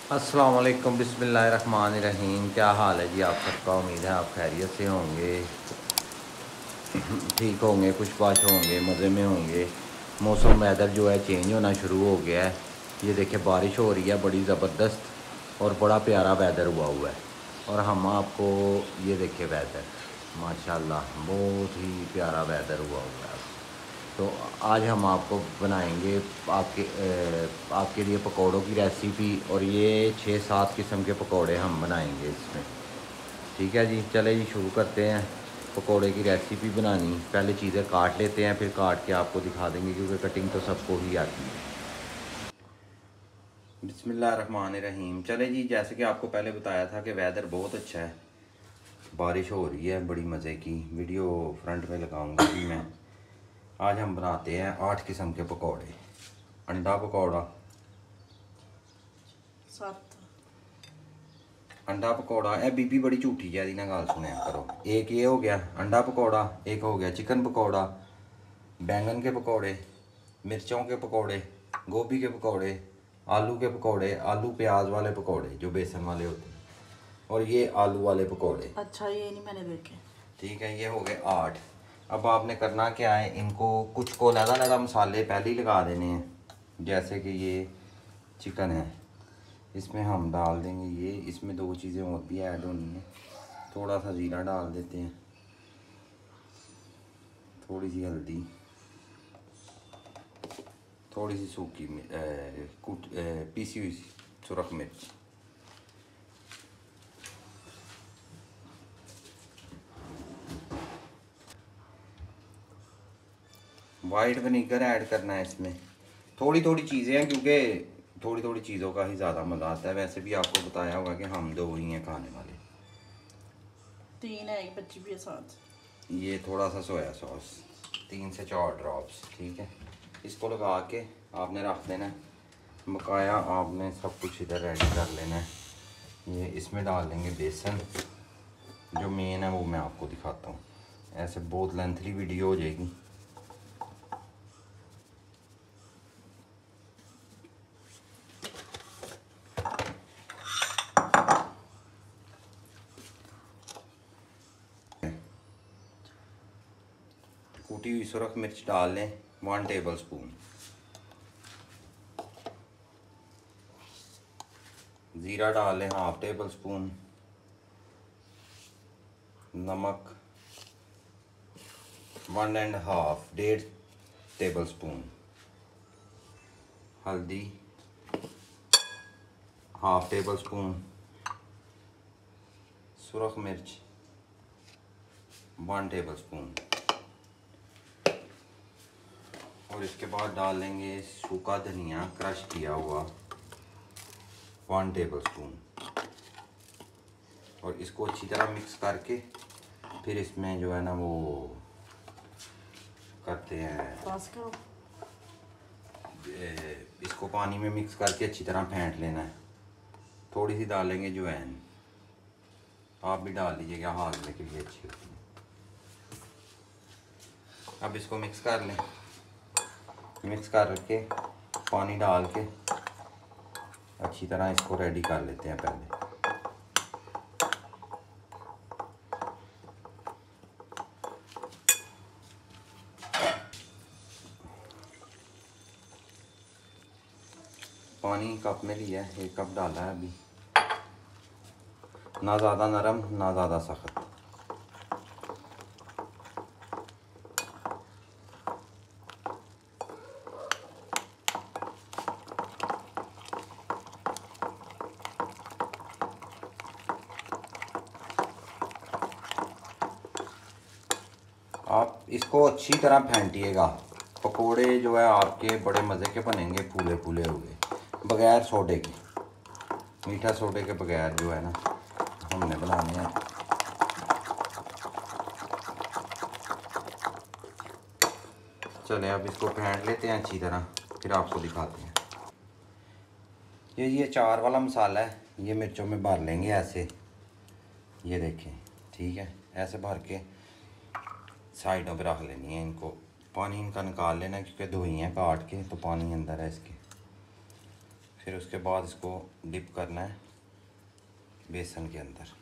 अस्सलाम वालेकुम बिस्मिल्लाहिर्रहमानिर्रहीम। क्या हाल है जी आप सबका? उम्मीद है आप खैरियत से होंगे, ठीक होंगे, खुशबाश होंगे, मज़े में होंगे। मौसम वेदर जो है चेंज होना शुरू हो गया है। ये देखिए बारिश हो रही है बड़ी ज़बरदस्त और बड़ा प्यारा वेदर हुआ है। और हम आपको ये देखिए वेदर माशाल्लाह बहुत ही प्यारा वेदर हुआ है। तो आज हम आपको बनाएंगे आपके लिए पकौड़ों की रेसिपी, और ये 6-7 किस्म के पकौड़े हम बनाएंगे इसमें। ठीक है जी, चले जी शुरू करते हैं पकौड़े की रेसिपी बनानी। पहले चीज़ें काट लेते हैं, फिर काट के आपको दिखा देंगे क्योंकि कटिंग तो सबको ही आती है। बिस्मिल्लाहिर्रहमानिर्रहीम। चले जी, जैसे कि आपको पहले बताया था कि वेदर बहुत अच्छा है, बारिश हो रही है बड़ी मज़े की। वीडियो फ्रंट में लगाऊंगा जी मैं। आज हम बनाते हैं 8 किस्म के पकौड़े। अंडा पकौड़ा, सत्त अंडा पकौड़ा ए बीबी बड़ी झूठी है, दी ना गल सुने करो। एक ये हो गया अंडा पकौड़ा, एक हो गया चिकन पकौड़ा, बैंगन के पकौड़े, मिर्चों के पकौड़े, गोभी के पकौड़े, आलू के पकौड़े, आलू प्याज वाले पकौड़े जो बेसन वाले होते हैं, और ये आलू वाले पकौड़े। अच्छा, ये नहीं मैंने देखे। ठीक है, ये हो गए 8। अब आपने करना क्या है, इनको कुछ को लगा मसाले पहले ही लगा देने हैं। जैसे कि ये चिकन है, इसमें हम डाल देंगे ये, इसमें 2 चीज़ें और भी ऐड होनी है। थोड़ा सा ज़ीरा डाल देते हैं, थोड़ी सी हल्दी, थोड़ी सी सूखी पीसी हुई सुरख मिर्च, वाइट विनीगर ऐड करना है इसमें। थोड़ी थोड़ी चीज़ें हैं क्योंकि थोड़ी थोड़ी चीज़ों का ही ज़्यादा मज़ा आता है। वैसे भी आपको बताया होगा कि हम 2 ही हैं खाने वाले। 3 है, एक बच्ची भी है साथ। ये थोड़ा सा सोया सॉस, 3 से 4 ड्रॉप्स। ठीक है, इसको लगा के आपने रख देना है। बकाया आपने सब कुछ इधर रेडी कर लेना है। ये इसमें डाल देंगे बेसन। जो मेन है वो मैं आपको दिखाता हूँ, ऐसे बहुत लेंथली वीडियो हो जाएगी। कूटी हुई सुरख मिर्च डाल लें 1 टेबल स्पून, ज़ीरा डाल लें 1/2 टेबल स्पून, नमक 1.5 टेबल स्पून, हल्दी 1/2 टेबल स्पून, सुरख मिर्च 1 टेबल स्पून, और इसके बाद डाल लेंगे सूखा धनिया क्रश किया हुआ 1 टेबल स्पून। और इसको अच्छी तरह मिक्स करके फिर इसमें जो है ना वो करते हैं, पास करो। इसको पानी में मिक्स करके अच्छी तरह फेंट लेना है। थोड़ी सी डालेंगे अजवाइन, आप भी डाल लीजिएगा हाजमे के लिए अच्छी होती है। अब इसको मिक्स कर लें, मिक्स करके पानी डाल के अच्छी तरह इसको रेडी कर लेते हैं। पहले पानी कप में लिया है, 1 कप डाला है अभी। ना ज़्यादा नरम ना ज़्यादा सख्त। आप इसको अच्छी तरह फेंटिएगा। पकोड़े जो है आपके बड़े मज़े के बनेंगे, फूले फूले हुए, बगैर सोडे के, मीठा सोडे के बगैर जो है ना हमने बनाने हैं। चले अब इसको फेंट लेते हैं अच्छी तरह, फिर आपको दिखाते हैं। ये अचार वाला मसाला है, ये मिर्चों में भर लेंगे ऐसे, ये देखें। ठीक है, ऐसे भर के साइडों पे रख लेनी है इनको। पानी इनका निकाल लेना है क्योंकि धोई हैं काट के, तो पानी अंदर है इसके। फिर उसके बाद इसको डिप करना है बेसन के अंदर।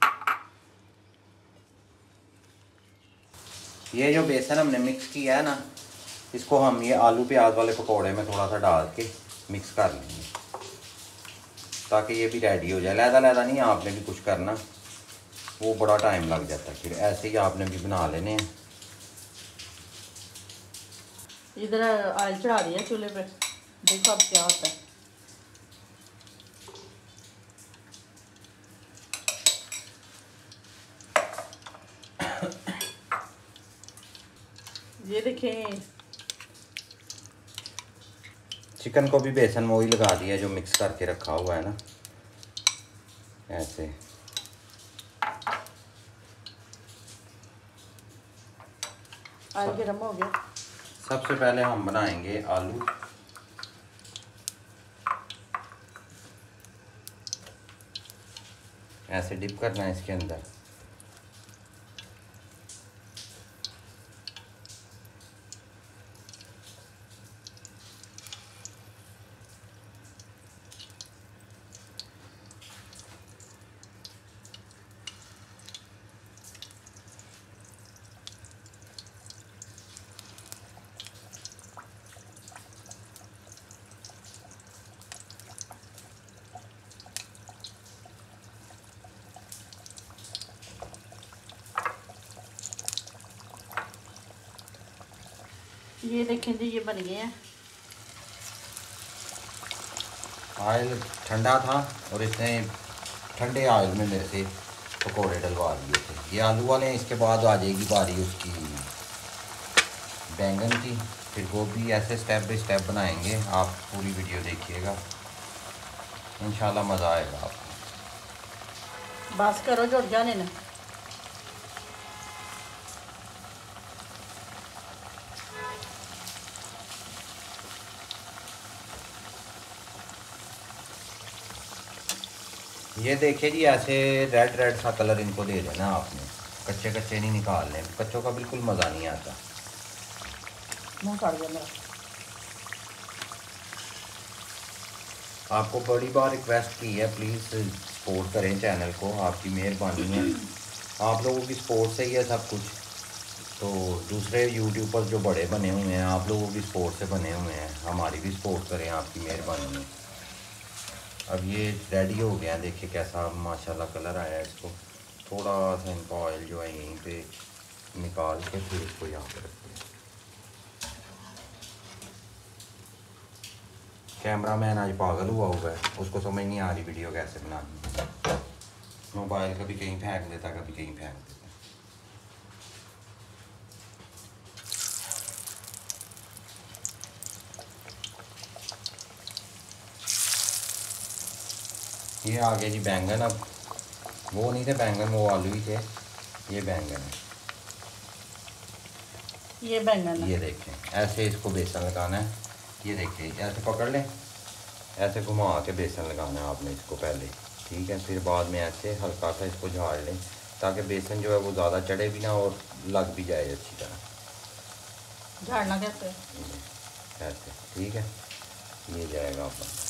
ये जो बेसन हमने मिक्स किया है ना, इसको हम ये आलू प्याज वाले पकौड़े में थोड़ा सा डाल के मिक्स कर लेंगे ताकि ये भी रेडी हो जाए। लहदा लहदा नहीं आपने भी कुछ करना, वो बड़ा टाइम लग जाता है। फिर ऐसे ही आपने भी बना लेने हैं। इधर ऑयल चढ़ा दिया चूल्हे पे, देखो अब क्या होता है। ये देखें, चिकन को भी बेसन में वही लगा दिया जो मिक्स करके रखा हुआ है ना, ऐसे। ऑयल गर्म हो गया। सबसे पहले हम बनाएंगे आलू। ऐसे डिप करना है इसके अंदर। ये देखें जी, ये बन गए हैं। ऑयल ठंडा था और इसने ठंडे ऑयल में मेरे से पकौड़े डलवा दिए थे। ये आलू वाले हैं। इसके बाद आ जाएगी बारी उसकी बैंगन की, फिर गोभी। ऐसे स्टेप बाय स्टेप बनाएंगे। आप पूरी वीडियो देखिएगा, इंशाल्लाह मज़ा आएगा आपको। बस करो, जुड़ जाने ना। ये देखिए जी, ऐसे रेड रेड सा कलर इनको दे देना आपने। कच्चे कच्चे नहीं निकालने, कच्चों का बिल्कुल मज़ा नहीं आता। मुँह सड़ गया मेरा। आपको बड़ी बार रिक्वेस्ट की है, प्लीज़ सपोर्ट करें चैनल को, आपकी मेहरबानी है। आप लोगों की सपोर्ट से ही है सब कुछ। तो दूसरे यूट्यूबर्स जो बड़े बने हुए हैं, आप लोगों की सपोर्ट से बने हुए हैं। हमारी भी सपोर्ट करें, आपकी मेहरबानी है। अब ये रेडी हो गया, देखिए कैसा माशाल्लाह कलर आया है। इसको थोड़ा सा इनका ऑयल जो है यहीं पे निकाल के फिर इसको यहाँ पे रखते हैं। कैमरामैन आज पागल हुआ है, उसको समझ नहीं आ रही वीडियो कैसे बनानी है। मोबाइल कभी कहीं फेंक देता, कभी कहीं फेंक देता। ये आ गया जी बैंगन। अब वो नहीं थे बैंगन, वो आलू ही थे। ये बैंगन है। ये बैंगन है। ये देखें, ऐसे इसको बेसन लगाना है। ये देखिए, ऐसे पकड़ लें, ऐसे घुमा के बेसन लगाना है आपने इसको पहले, ठीक है। फिर बाद में ऐसे हल्का सा इसको झाड़ लें ताकि बेसन जो है वो ज़्यादा चढ़े भी ना और लग भी जाए अच्छी तरह। झाड़ना कैसे? ऐसे, ठीक है। ये जाएगा अपन।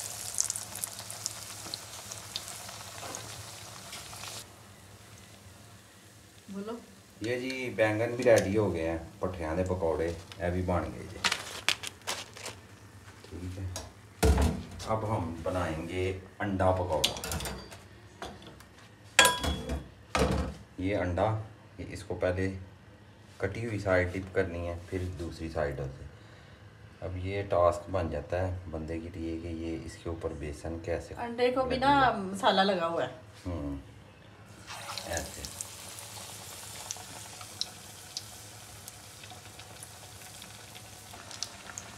बोलो। ये जी बैंगन भी रेडी हो गए हैं, भट्ठियां दे पकौड़े ये भी बन गए जी, ठीक है। अब हम बनाएंगे अंडा पकौड़ा। ये अंडा, इसको पहले कटी हुई साइड डिप करनी है, फिर दूसरी साइड से। अब ये टास्क बन जाता है बंदे के लिए कि ये इसके ऊपर बेसन कैसे। अंडे को भी ना मसाला लगा हुआ है। ऐसे।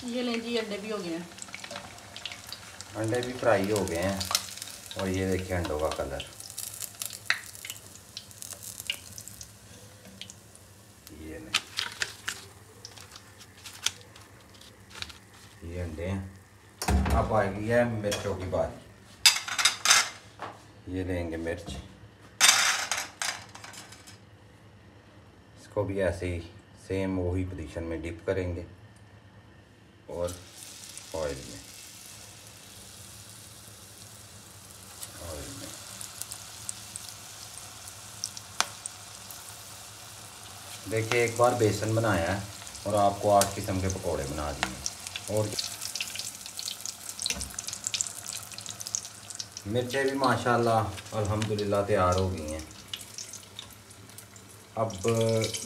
ये लें जी, अंडे भी हो गए हैं। अंडे भी फ्राई हो गए हैं और ये देखिए अंडों का कलर। ये नहीं, ये अंडे हैं। अब आएगी है मिर्चों की बारी। ये लेंगे मिर्च, इसको भी ऐसे ही सेम वही पोजीशन में डिप करेंगे और ऑयल में। देखिए एक बार बेसन बनाया है और आपको 8 किस्म के पकोड़े बना दिए। और मिर्चें भी माशाल्लाह अल्हम्दुलिल्लाह तैयार हो गई हैं। अब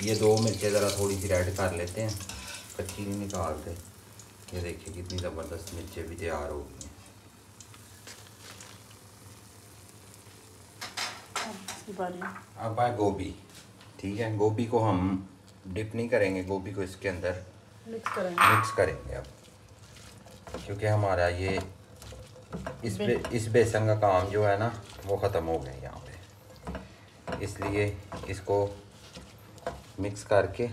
ये 2 मिर्चें ज़रा थोड़ी सी रेड कर लेते हैं, कच्ची नहीं निकालते। ये देखिए कितनी ज़बरदस्त मिर्चें भी तैयार हो गई हैं। अब है गोभी। ठीक है, गोभी को हम डिप नहीं करेंगे, गोभी को इसके अंदर मिक्स करेंगे अब, क्योंकि हमारा ये इस बेसन का काम जो है ना वो ख़त्म हो गया यहाँ पे। इसलिए इसको मिक्स करके,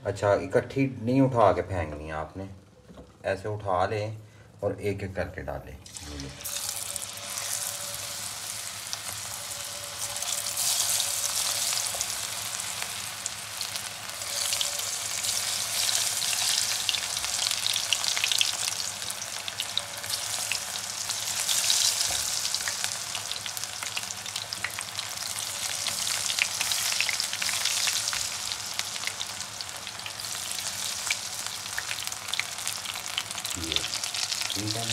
अच्छा इकट्ठी नहीं उठा के फेंकनी है आपने, ऐसे उठा लें और एक एक करके डालें। ठीक है,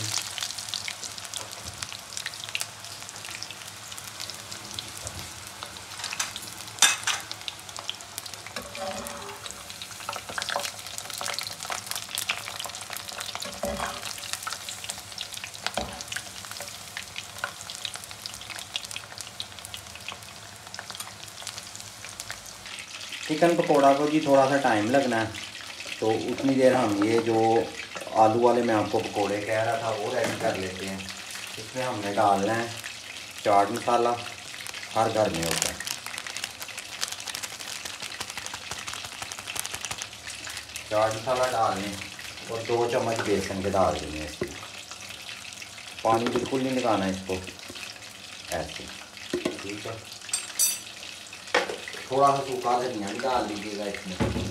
चिकन पकोड़ा को जी थोड़ा सा टाइम लगना है, तो उतनी देर हम ये जो आलू वाले मैं आपको पकोड़े कह रहा था वो रेडी कर लेते हैं। इसमें हमने डालना है चाट मसाला, हर घर में होता है। चाट मसाला डाल लें और 2 चम्मच बेसन के डाल देंगे इसमें। पानी बिल्कुल नहीं लगाना इसको, ऐसे। ठीक है, थोड़ा सा सूखा धनिया भी डाल दीजिएगा इसमें।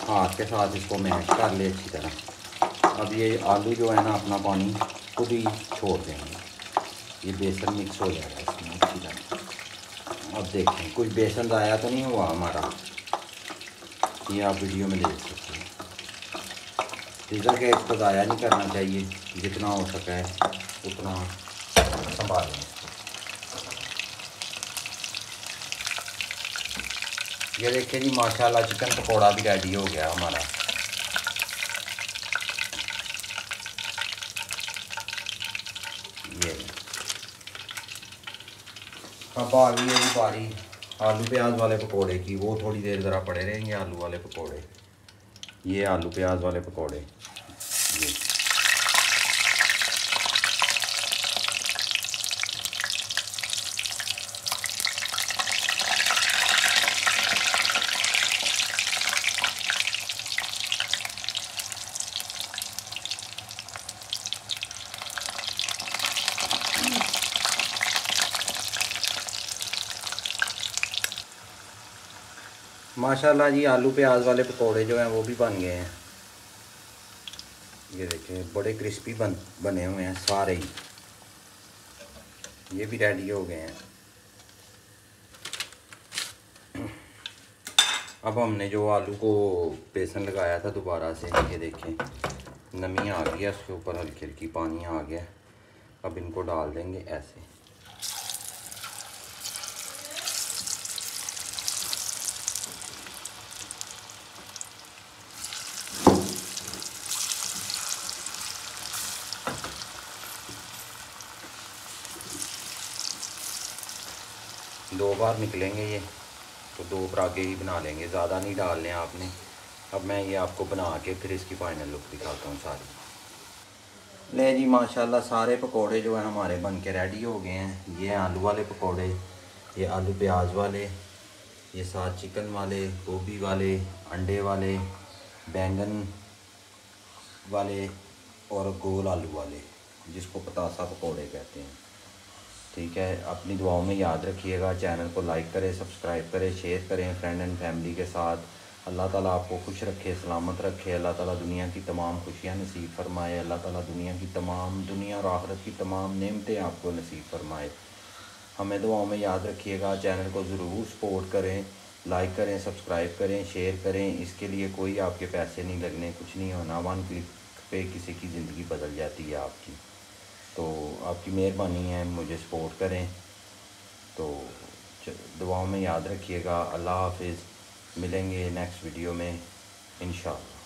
हाथ के साथ इसको मैश कर ले अच्छी तरह। अब ये आलू जो है ना अपना पानी खुद ही छोड़ देंगे, ये बेसन मिक्स हो जाएगा इसमें अच्छी तरह। अब देखें कुछ बेसन ज़ाया तो नहीं हुआ हमारा, ये आप वीडियो में देख सकते हैं। इधर के इसको ज़ाया नहीं करना चाहिए, जितना हो सके उतना संभालें। ये देखिए जी माशाल्लाह चिकन पकोड़ा भी रेडी हो गया हमारा। ये अब आ गई है बारी आलू प्याज वाले पकोड़े की। वो थोड़ी देर ज़रा पड़े रहेंगे आलू वाले पकोड़े। ये आलू प्याज वाले पकोड़े, ये माशाल्लाह जी आलू प्याज वाले पकोड़े जो हैं वो भी बन गए हैं। ये देखें बड़े क्रिस्पी बने हुए हैं सारे ही, ये भी रेडी हो गए हैं। अब हमने जो आलू को बेसन लगाया था दोबारा से, ये देखें नमी आ गई है उसके ऊपर, हल्की हल्की पानी आ गया। अब इनको डाल देंगे ऐसे। दो बार निकलेंगे ये, तो 2 परागे ही बना लेंगे, ज़्यादा नहीं डालने आपने। अब मैं ये आपको बना के फिर इसकी फाइनल लुक दिखाता हूँ सारी। ले जी माशाल्लाह सारे पकोड़े जो हैं हमारे बन के रेडी हो गए हैं। ये आलू वाले पकोड़े, ये आलू प्याज वाले, ये साथ चिकन वाले, गोभी वाले, अंडे वाले, बैंगन वाले और गोल आलू वाले, जिसको पतासा पकोड़े कहते हैं। ठीक है, अपनी दुआओं में याद रखिएगा। चैनल को लाइक करें, सब्सक्राइब करें, शेयर करें फ्रेंड एंड फैमिली के साथ। अल्लाह ताला आपको खुश रखे, सलामत रखे। अल्लाह ताला दुनिया की तमाम खुशियाँ नसीब फरमाए। अल्लाह ताला दुनिया और आखिरत की तमाम नेमतें आपको नसीब फरमाए। हमें दुआओं में याद रखिएगा। चैनल को ज़रूर सपोर्ट करें, लाइक करें, सब्सक्राइब करें, शेयर करें। इसके लिए कोई आपके पैसे नहीं लगने, कुछ नहीं होना। 1 क्लिक पे किसी की ज़िंदगी बदल जाती है आपकी। तो आपकी मेहरबानी है, मुझे सपोर्ट करें। तो दुआओं में याद रखिएगा। अल्लाह हाफिज़। मिलेंगे नेक्स्ट वीडियो में इंशाअल्लाह।